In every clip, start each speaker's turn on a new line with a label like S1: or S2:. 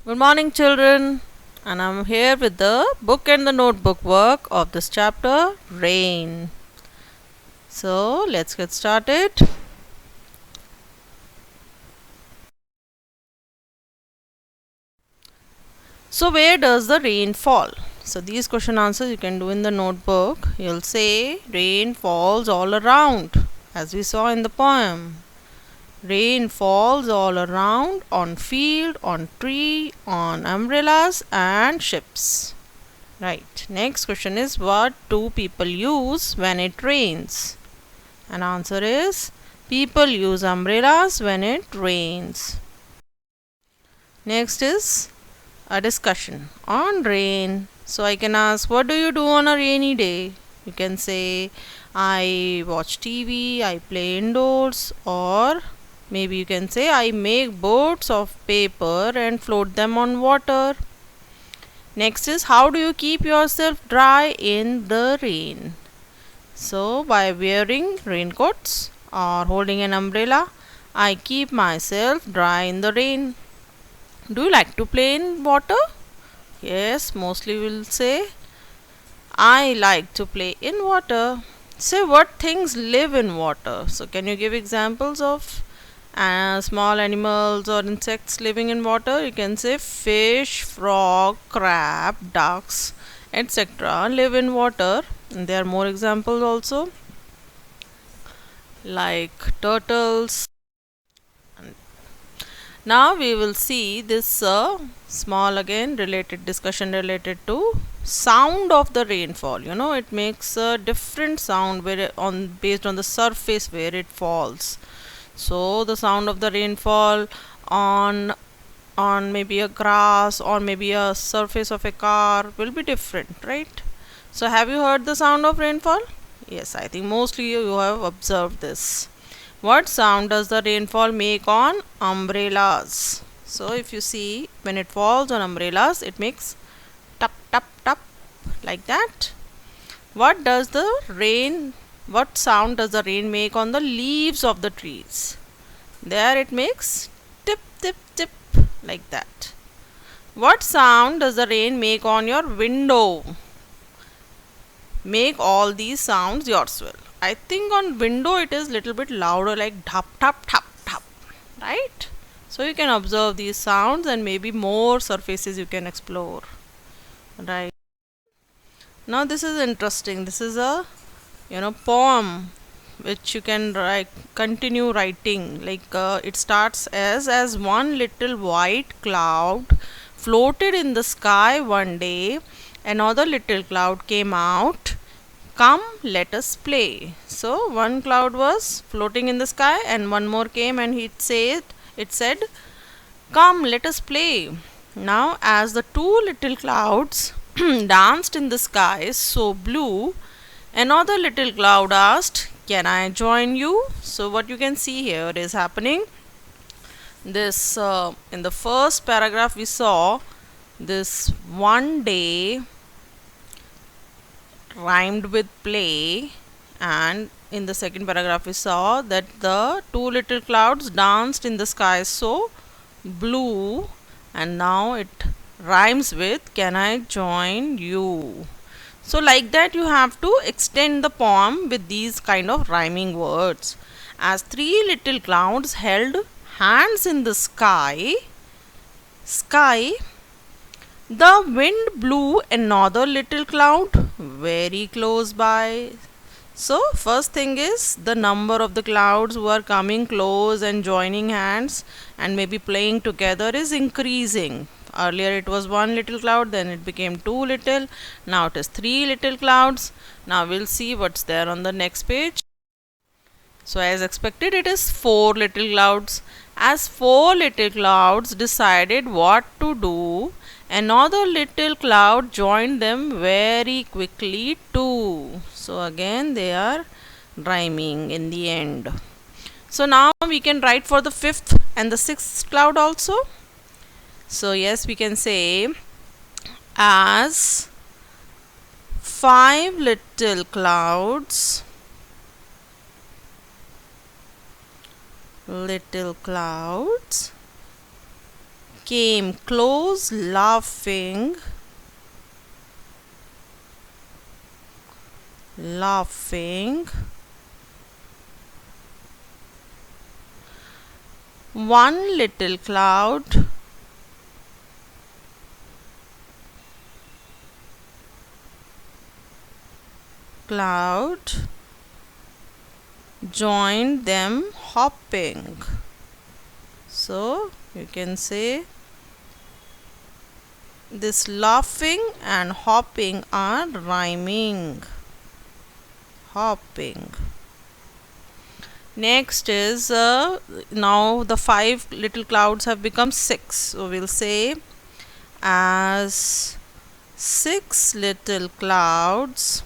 S1: Good morning, children, and I'm here with the book and the notebook work of this chapter, Rain. So, let's get started. So, where does the rain fall? So, these question answers you can do in the notebook. You'll say, rain falls all around, as we saw in the poem. Rain falls all around, on field, on tree, on umbrellas and ships. Right. Next question is, what do people use when it rains? And answer is, people use umbrellas when it rains. Next is a discussion on rain. So I can ask, what do you do on a rainy day? You can say, I watch TV, I play indoors, or maybe you can say, I make boats of paper and float them on water. Next is, how do you keep yourself dry in the rain? So, by wearing raincoats or holding an umbrella, I keep myself dry in the rain. Do you like to play in water? Yes, mostly will say, I like to play in water. Say, what things live in water? So, can you give examples of small animals or insects living in water? You can say fish, frog, crab, ducks, etc. live in water. And there are more examples also, like turtles. Now we will see this small again related discussion related to sound of the rainfall. You know, it makes a different sound based on the surface where it falls. So the sound of the rainfall on maybe a grass or maybe a surface of a car will be different, right? So have you heard the sound of rainfall? Yes, I think mostly you have observed this. What sound does the rainfall make on umbrellas? So if you see, when it falls on umbrellas, it makes tap tap tap like that. What sound does the rain make on the leaves of the trees? There it makes tip tip tip like that. What sound does the rain make on your window? Make all these sounds yourself. I think on window it is little bit louder, like dhap dhap dhap dhap, right? So you can observe these sounds and maybe more surfaces you can explore, right? Now this is interesting. This is a poem which you can continue writing. Like it starts as one little white cloud floated in the sky one day, another little cloud came out. Come, let us play. So one cloud was floating in the sky, and one more came, and it said, come, let us play. Now, as the two little clouds danced in the sky so blue, another little cloud asked, can I join you? So what you can see here is happening. This in the first paragraph we saw this one day rhymed with play, and in the second paragraph we saw that the two little clouds danced in the sky so blue, and now it rhymes with can I join you. So like that you have to extend the poem with these kind of rhyming words. As three little clouds held hands in the sky, the wind blew another little cloud very close by. So first thing is the number of the clouds who are coming close and joining hands and maybe playing together is increasing. Earlier it was one little cloud, then it became two little, now it is three little clouds. Now we'll see what's there on the next page. So as expected it is four little clouds. As four little clouds decided what to do, another little cloud joined them very quickly too. So again they are rhyming in the end. So now we can write for the fifth and the sixth cloud also. So yes, we can say, as five little clouds came close laughing, one little cloud joined them hopping. So you can say this laughing and hopping are rhyming. Hopping. Next is now the 5 little clouds have become 6. So we'll say as 6 little clouds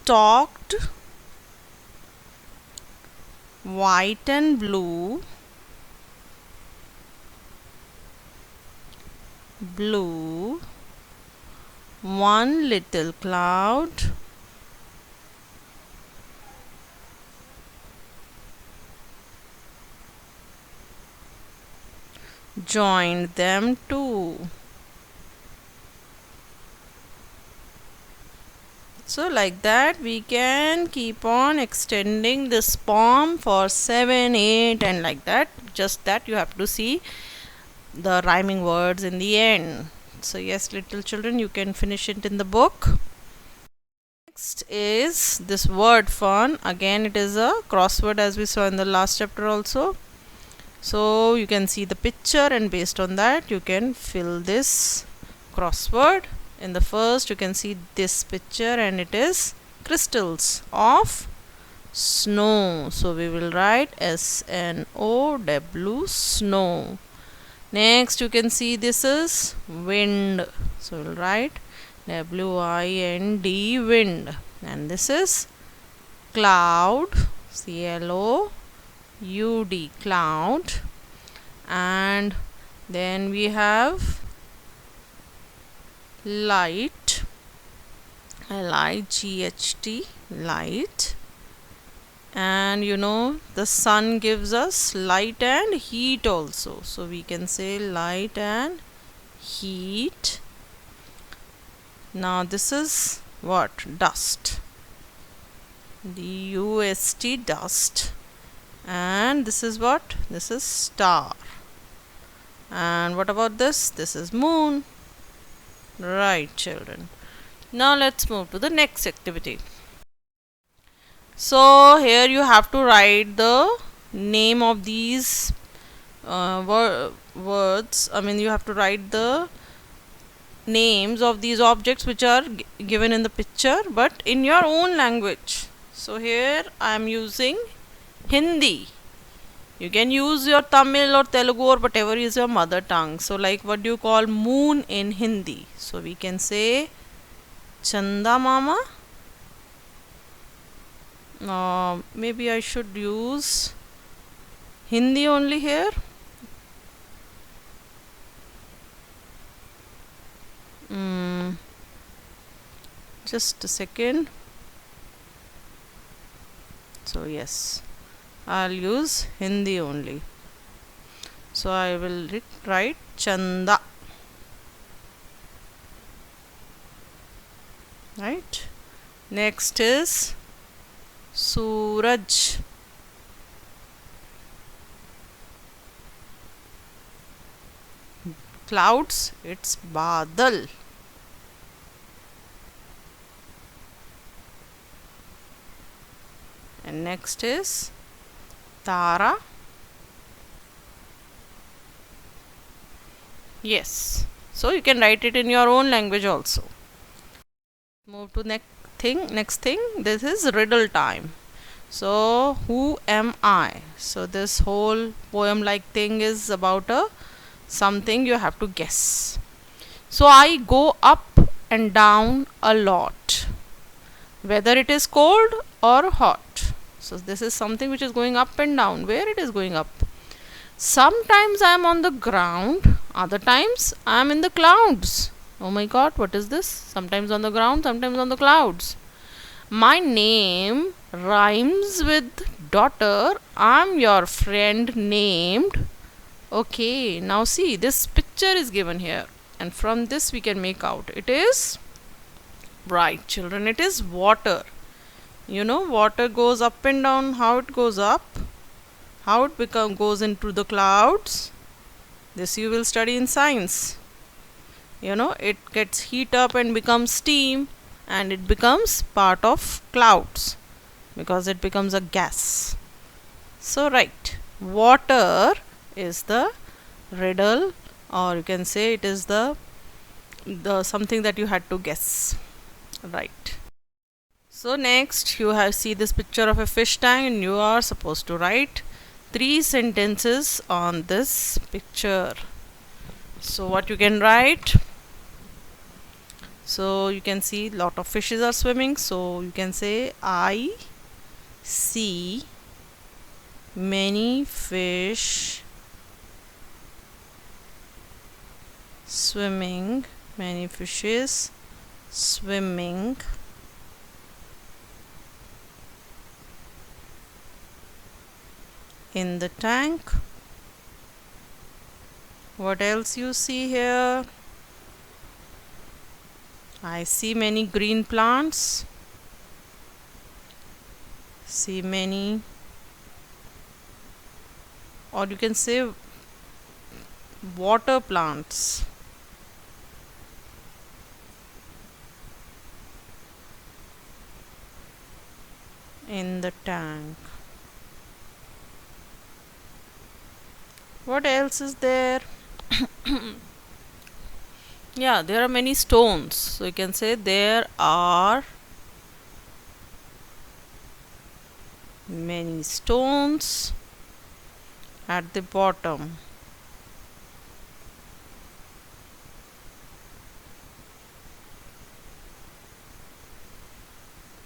S1: talked white and blue, one little cloud joined them too. So like that we can keep on extending this poem for 7, 8 and like that. Just that you have to see the rhyming words in the end. So yes, little children, you can finish it in the book. Next is this word fun. Again it is a crossword as we saw in the last chapter also. So you can see the picture and based on that you can fill this crossword. In the first you can see this picture and it is crystals of snow. So we will write SNOW, snow. Next you can see this is wind. So we will write WIND, wind. And this is cloud, CLOUD, cloud. And then we have light, LIGHT, light. And you know the sun gives us light and heat also, so we can say light and heat. Now this is what? Dust, DUST, dust. And this is what? This is star. And what about this? This is moon. Right, children. Now let's move to the next activity. So here you have to write the name of these words. I mean you have to write the names of these objects which are given in the picture but in your own language. So here I am using Hindi. You can use your Tamil or Telugu or whatever is your mother tongue. So like what do you call moon in Hindi? So we can say Chanda Mama. Maybe I should use Hindi only here. Just a second. So yes, I'll use Hindi only. So I will write Chanda. Right. Next is Suraj. Clouds, it's Badal. And next is Tara. Yes. So you can write it in your own language also. Move to next thing. This is riddle time. So who am I? So this whole poem like thing is about something you have to guess. So I go up and down a lot, whether it is cold or hot. So this is something which is going up and down. Where it is going up? Sometimes I am on the ground, other times I am in the clouds. Oh my god, what is this? Sometimes on the ground, sometimes on the clouds. My name rhymes with daughter. I'm your friend named. Okay, now see, this picture is given here, and from this we can make out it is right, children. It is water. You know, water goes up and down. How it goes up? How it goes into the clouds? This you will study in science. You know, it gets heat up and becomes steam, and it becomes part of clouds because it becomes a gas. So right, water is the riddle, or you can say it is the something that you had to guess. Right. So next you have see this picture of a fish tank, and you are supposed to write 3 sentences on this picture. So what you can write? So you can see lot of fishes are swimming. So you can say, I see many fish swimming, many fishes swimming in the tank. What else you see here? I see many green plants. See many, or you can say water plants. In the tank. What else is there? Yeah, there are many stones. So you can say there are many stones at the bottom.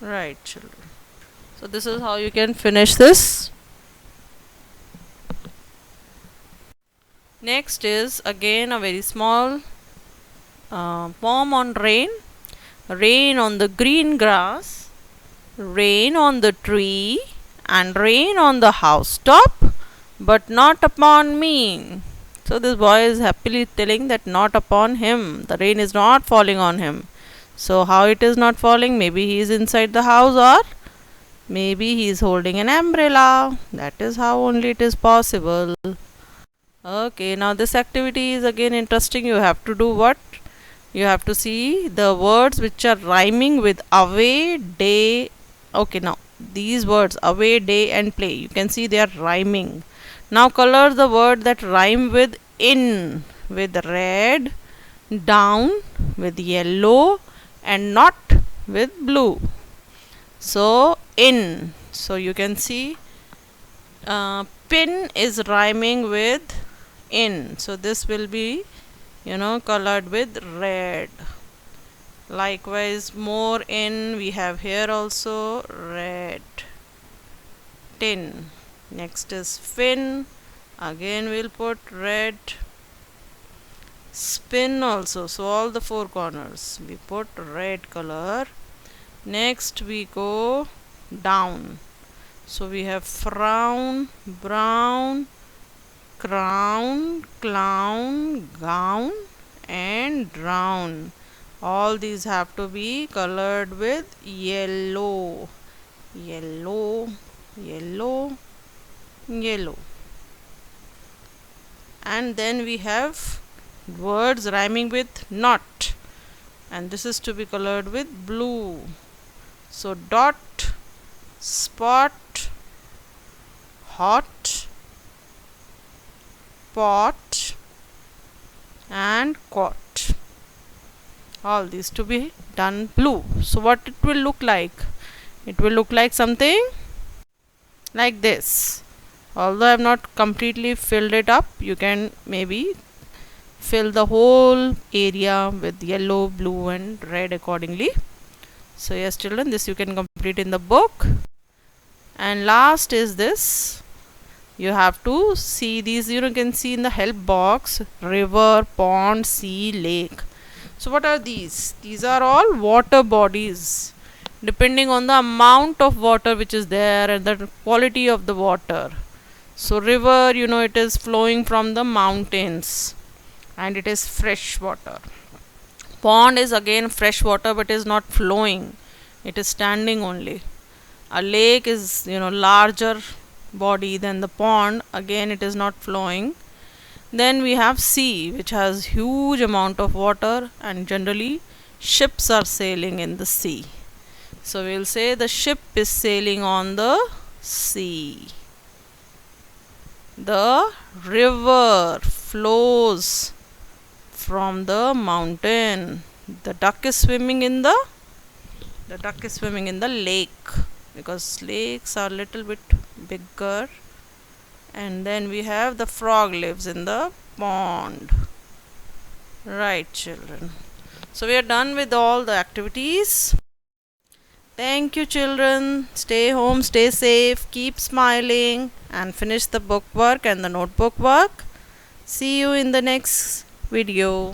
S1: Right, children. So this is how you can finish this. Next is again a very small poem on rain. Rain on the green grass, rain on the tree, and rain on the housetop, but not upon me. So this boy is happily telling that not upon him. The rain is not falling on him. So how it is not falling? Maybe he is inside the house, or maybe he is holding an umbrella. That is how only it is possible. Okay, now this activity is again interesting. You have to do what? You have to see the words which are rhyming with away, day. Okay, now these words away, day, and play. You can see they are rhyming. Now color the word that rhyme with in with red, down with yellow, and not with blue. So in. So you can see pin is rhyming with in. So this will be, you know, colored with red. Likewise, more in we have here also red. Tin. Next is fin. Again we'll put red. Spin also. So all the 4 corners we put red color. Next we go down. So we have frown, brown, crown, clown, gown, and drown. All these have to be colored with yellow, yellow, yellow, yellow. And then we have words rhyming with not, and this is to be colored with blue. So dot, spot, hot, pot, and caught. All these to be done blue. So what it will look like? It will look like something like this. Although I have not completely filled it up, you can maybe fill the whole area with yellow, blue, and red accordingly. So yes, children, this you can complete in the book. And last is this. You have to see these. You can see in the help box: river, pond, sea, lake. So what are these? These are all water bodies. depending on the amount of water which is there and the quality of the water. So river, you know, it is flowing from the mountains and it is fresh water. Pond is again fresh water but is not flowing, it is standing only. A lake is, you know, larger body than the pond, again it is not flowing. Then we have sea, which has huge amount of water and generally ships are sailing in the sea. So we will say the ship is sailing on the sea. The river flows from the mountain. The duck is swimming in the lake, because lakes are little bit bigger. And then we have the frog lives in the pond. Right, children. So we are done with all the activities. Thank you, children. Stay home, stay safe, keep smiling, and finish the book work and the notebook work. See you in the next video.